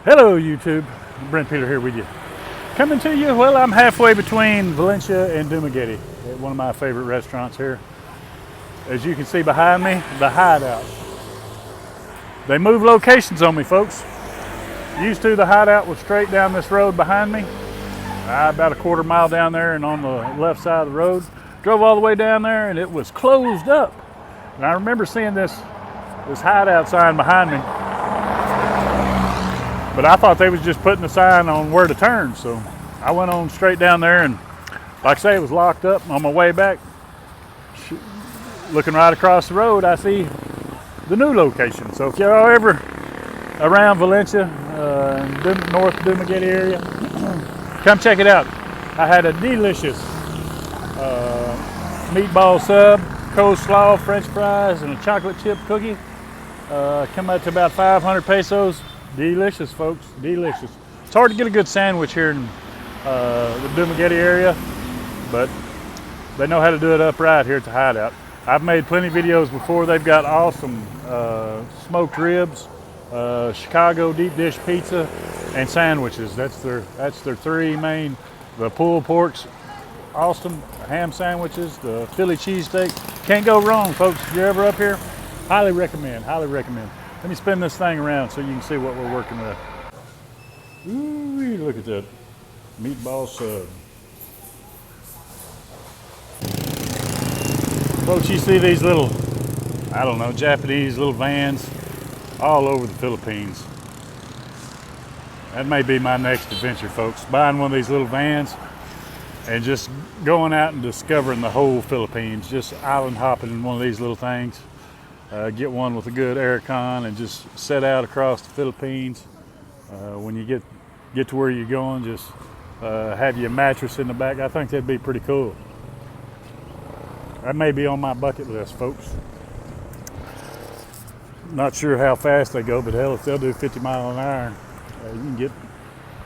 Hello YouTube, Brent Peter here with you. Coming to you, well, I'm halfway between Valencia and Dumaguete at one of my favorite restaurants here. As you can see behind me, the Hideout. They move locations on me, folks. Used to, the Hideout was straight down this road behind me. About a quarter mile down there and on the left side of the road. Drove all the way down there and it was closed up. And I remember seeing this Hideout sign behind me. But I thought they was just putting the sign on where to turn, so I went on straight down there, and like I say, it was locked up. On my way back, looking right across the road, I see the new location. So if y'all ever around Valencia, North Dumaguete area, come check it out. I had a delicious meatball sub, coleslaw, french fries, and a chocolate chip cookie. Come out to about 500 pesos. Delicious, folks, delicious. It's hard to get a good sandwich here in the Dumaguete area, but they know how to do it upright here at the Hideout. I've made plenty of videos before. They've got awesome smoked ribs, Chicago deep dish pizza, and sandwiches. That's their three main. The pulled pork's awesome, ham sandwiches, the Philly cheesesteak. Can't go wrong, folks. If you're ever up here, highly recommend, highly recommend. Let me spin this thing around so you can see what we're working with. Ooh, look at that meatball sub. Folks, you see these little, I don't know, Japanese little vans all over the Philippines. That may be my next adventure, folks. Buying one of these little vans and just going out and discovering the whole Philippines. Just island hopping in one of these little things. Get one with a good aircon and just set out across the Philippines. When you get to where you're going, just have your mattress in the back. I think that'd be pretty cool. That may be on my bucket list, folks. Not sure how fast they go, but hell, if they'll do 50 miles an hour, you can get,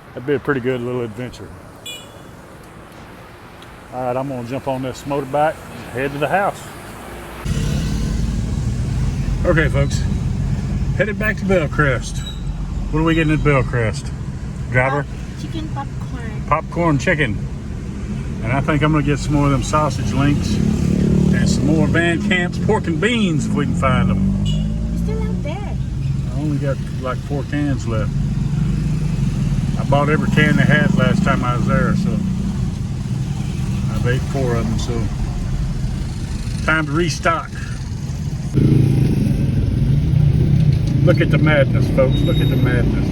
that'd be a pretty good little adventure. All right, I'm gonna jump on this motorbike and head to the house. Okay, folks, headed back to Bellcrest. What are we getting at Bellcrest? Driver? Chicken popcorn. Popcorn chicken. And I think I'm gonna get some more of them sausage links and some more Van Camp's pork and beans if we can find them. It's still out there. I only got like 4 cans left. I bought every can they had last time I was there, so I've ate 4 of them, so time to restock. Look at the madness, folks. Look at the madness.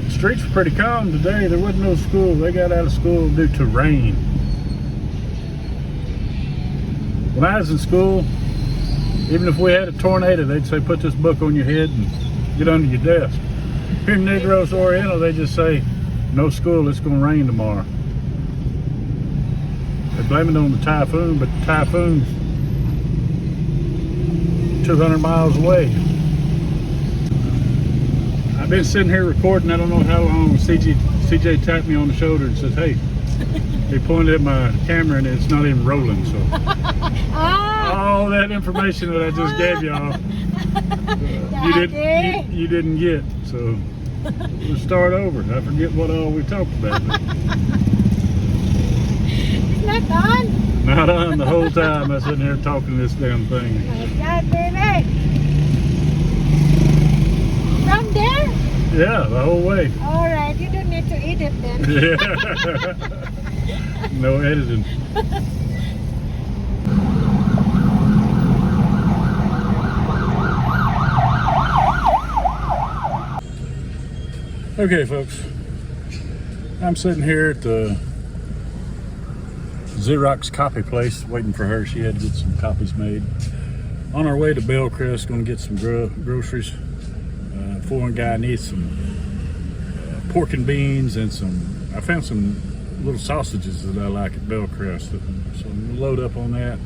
The streets were pretty calm today. There wasn't no school. They got out of school due to rain. When I was in school, even if we had a tornado, they'd say, put this book on your head and get under your desk. Here in Negros Oriental, they just say, no school, it's going to rain tomorrow. They blame it on the typhoon, but the typhoon's 200 miles away. I've been sitting here recording, I don't know how long. CJ tapped me on the shoulder and says, hey, he pointed at my camera and it's not even rolling, so. All that information that I just gave y'all, you didn't get, so we'll start over. I forget what all we talked about. It's not on. Not on the whole time. I was sitting here talking this damn thing. Oh my God, baby. From there? Yeah, the whole way. All right, you don't need to eat it then. Yeah. No editing. Okay, folks. I'm sitting here at the Xerox copy place, waiting for her. She had to get some copies made. On our way to Bellcrest, going to get some groceries. Foreign guy needs some pork and beans and I found some little sausages that I like at Bellcrest. So I'm going to load up on that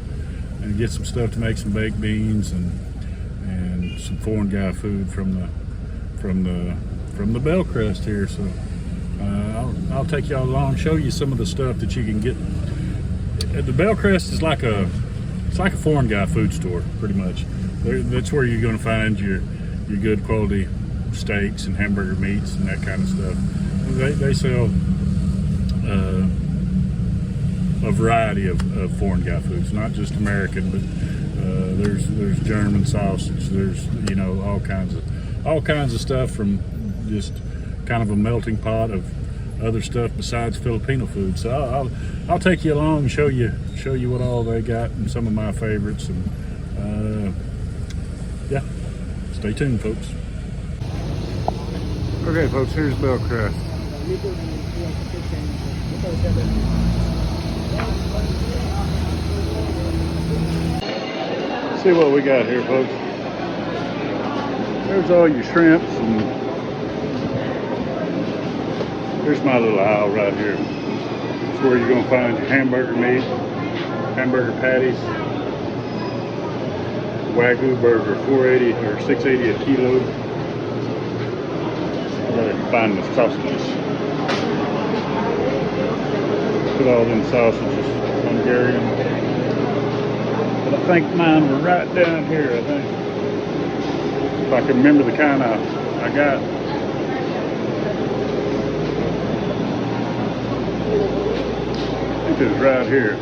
and get some stuff to make some baked beans and some foreign guy food from the Bellcrest here. So I'll take y'all along, show you some of the stuff that you can get. The Bellcrest is like a foreign guy food store, pretty much. That's where you're going to find your your good quality steaks and hamburger meats and that kind of stuff. They sell a variety of foreign guy foods, not just American, but there's German sausage. There's, you know, all kinds of stuff, from just kind of a melting pot of other stuff besides Filipino food. So I'll take you along and show you what all they got and some of my favorites. And yeah, stay tuned, folks. Okay, folks, here's Bellcrest. See what we got here, folks. There's all your shrimps, and here's my little aisle right here. It's where you're gonna find your hamburger meat, hamburger patties, Wagyu burger, 480 or 680 a kilo. I gotta find the sausages. Put all them sausages, Hungarian. But I think mine were right down here, I think. If I can remember the kind I got. I think it was right here.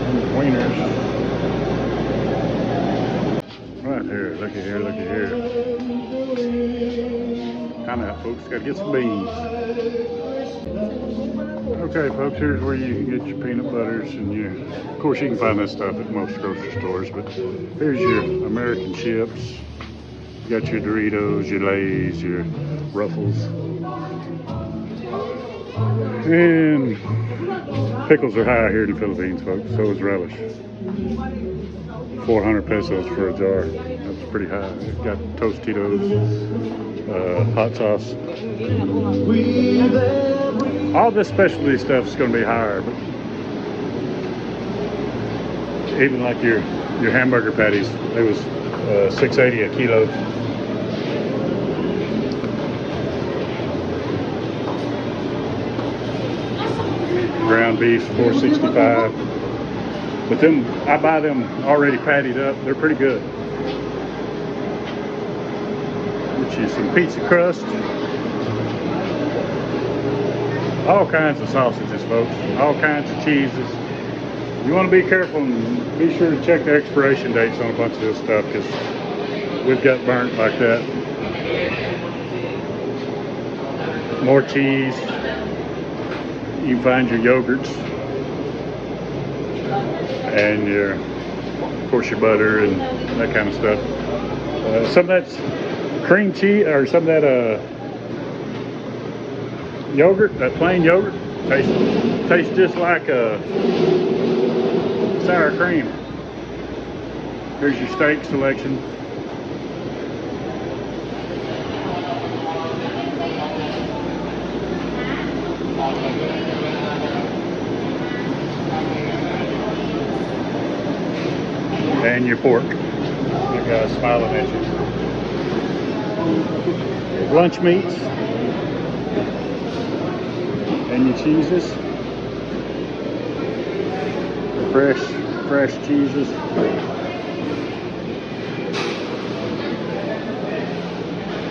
And the wieners. Right here, looky here, looky here. Time out, folks, gotta get some beans. Okay, folks, here's where you can get your peanut butters and of course you can find that stuff at most grocery stores, but here's your American chips. You got your Doritos, your Lay's, your Ruffles. And pickles are high here in the Philippines, folks, so is relish. 400 pesos for a jar. That's pretty high. It's got Tostitos, hot sauce. All this specialty stuff is going to be higher, but even like your hamburger patties, it was 680 a kilo. Ground beef, 465. But then I buy them already pattied up. They're pretty good. Which is some pizza crust. All kinds of sausages, folks. All kinds of cheeses. You want to be careful and be sure to check the expiration dates on a bunch of this stuff, because we've got burnt like that. More cheese. You can find your yogurts. And of course your butter and that kind of stuff. Some of that's cream cheese, or some of that yogurt, that plain yogurt, tastes just like sour cream. Here's your steak selection. And your pork. That guy's smiling at you. Lunch meats. And your cheeses. Fresh cheeses.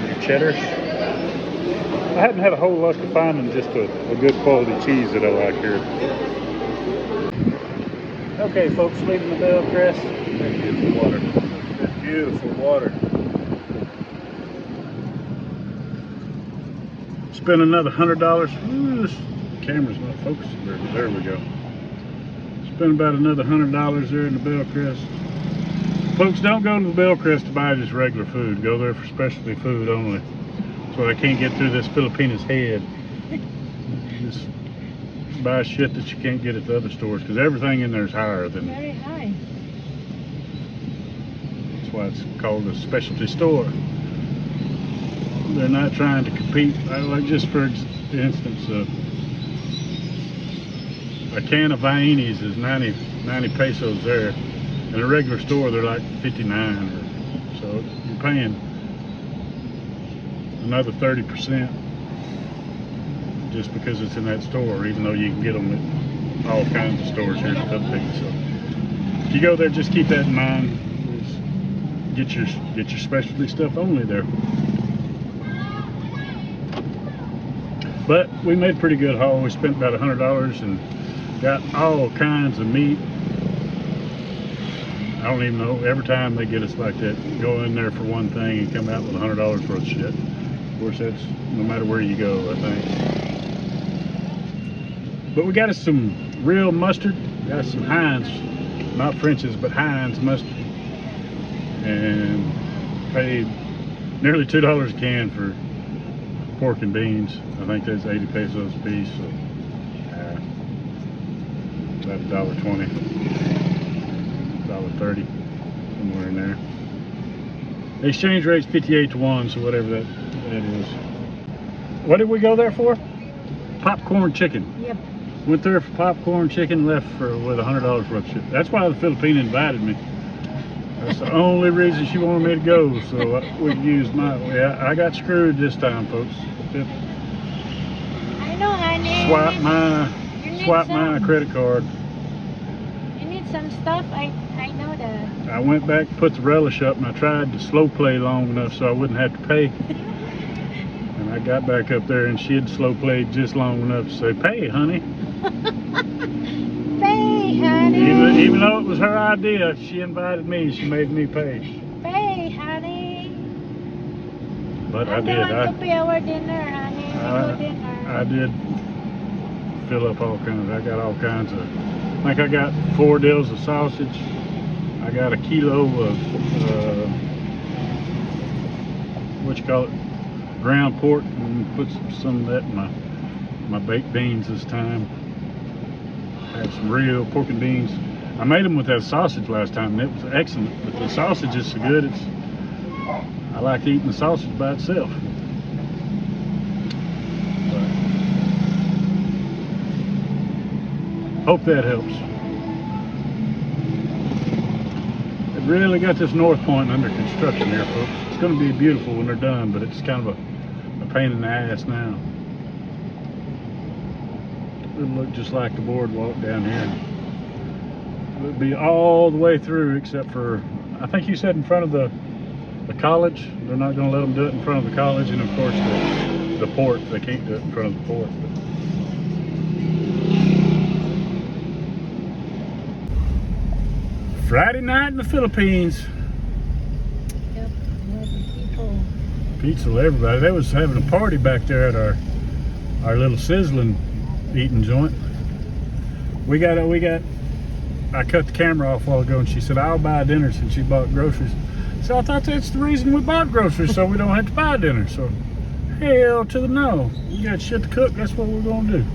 Your cheddars. I haven't had a whole lot of finding just a good quality cheese that I like here. Okay, folks, leaving the Bellcrest. That's beautiful water. That's beautiful water. Spend another $100. Ooh, this camera's not focusing very good. There we go. Spend about another $100 there in the Bellcrest. Folks, don't go to the Bellcrest to buy just regular food. Go there for specialty food only. So I can't get through this Filipina's head. Just buy shit that you can't get at the other stores, because everything in there is higher than. Very high. That's why it's called a specialty store. They're not trying to compete. Like, just for instance, a can of Viennes is 90 pesos there. In a regular store, they're like 59. So you're paying another 30% just because it's in that store, even though you can get them at all kinds of stores here in the Philippines. So if you go there, just keep that in mind. Just get your specialty stuff only there. But we made a pretty good haul. We spent about $100 and got all kinds of meat. I don't even know, every time they get us like that, go in there for one thing and come out with $100 worth of shit. Of course, that's no matter where you go, I think. But we got us some real mustard. Got some Heinz, not French's, but Heinz mustard. And paid nearly $2 a can for pork and beans. I think that's 80 pesos a piece. So, about $1.20, $1.30, somewhere in there. The exchange rate's 58 to 1, so whatever that is. What did we go there for? Popcorn chicken. Yep. Went there for popcorn chicken, left with $100 worth of shit. That's why the Filipina invited me. That's the only reason she wanted me to go, so we could use my. Yeah, I got screwed this time, folks. I know, honey. Swipe my credit card. You need some stuff. I know that. I went back, put the relish up, and I tried to slow play long enough so I wouldn't have to pay. And I got back up there, and she had slow played just long enough to say, "Pay, honey." Pay, honey. Even though it was her idea, she invited me. She made me pay. Pay, honey. But I I'm the did. one to pay our dinner, honey. We go dinner. I did fill up all kinds. I got all kinds of. I think I got 4 deals of sausage. I got a kilo of what you call it, ground pork, and put some of that in my baked beans this time. Had some real pork and beans. I made them with that sausage last time, and it was excellent. But the sausage is so good, I like eating the sausage by itself. But hope that helps. It really got this north point under construction here, folks. It's going to be beautiful when they're done, but it's kind of a pain in the ass now. It'll look just like the boardwalk down here. It'll be all the way through except for, I think you said in front of the college. They're not going to let them do it in front of the college, and of course the port. They can't do it in front of the port. But Friday night in the Philippines. Yep. People. Pizza, everybody. They was having a party back there at our little sizzling eating joint. I cut the camera off a while ago, and she said, "I'll buy dinner," since she bought groceries. So I thought that's the reason we bought groceries, so we don't have to buy dinner. So hell to the no. We got shit to cook, that's what we're gonna do.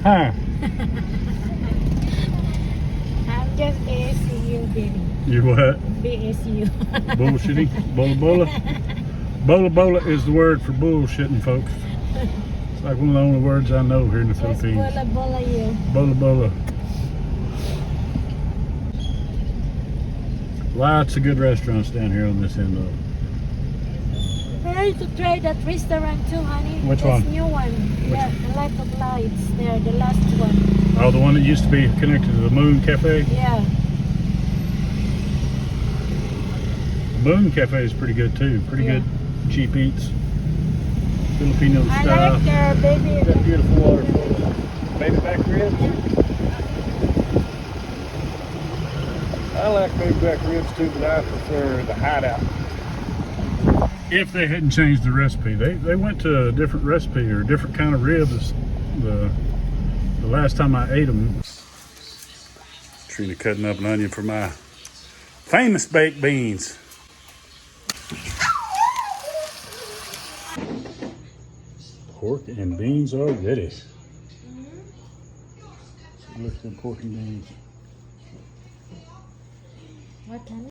Huh? I'm just BSU, baby. You what? BSU. Bullshitting? Bola bola? Bola bola is the word for bullshitting, folks. It's like one of the only words I know here in the Philippines. Bola bola you. Bola bola. Lots of good restaurants down here on this end though. I need to try that restaurant too, honey. Which This one? new one. Yeah, a lot of lights there, the last one. Oh, the one that used to be connected to the Moon Cafe? Yeah. The Moon Cafe is pretty good too. Pretty good cheap eats. Filipino I style. like their baby. Got beautiful waterfall. Baby back ribs. I like baby back ribs too, but I prefer the hideout. If they hadn't changed the recipe, they went to a different recipe or a different kind of ribs the last time I ate them. Trina cutting up an onion for my famous baked beans. Pork and beans are ready. Look at the pork and beans. What, honey?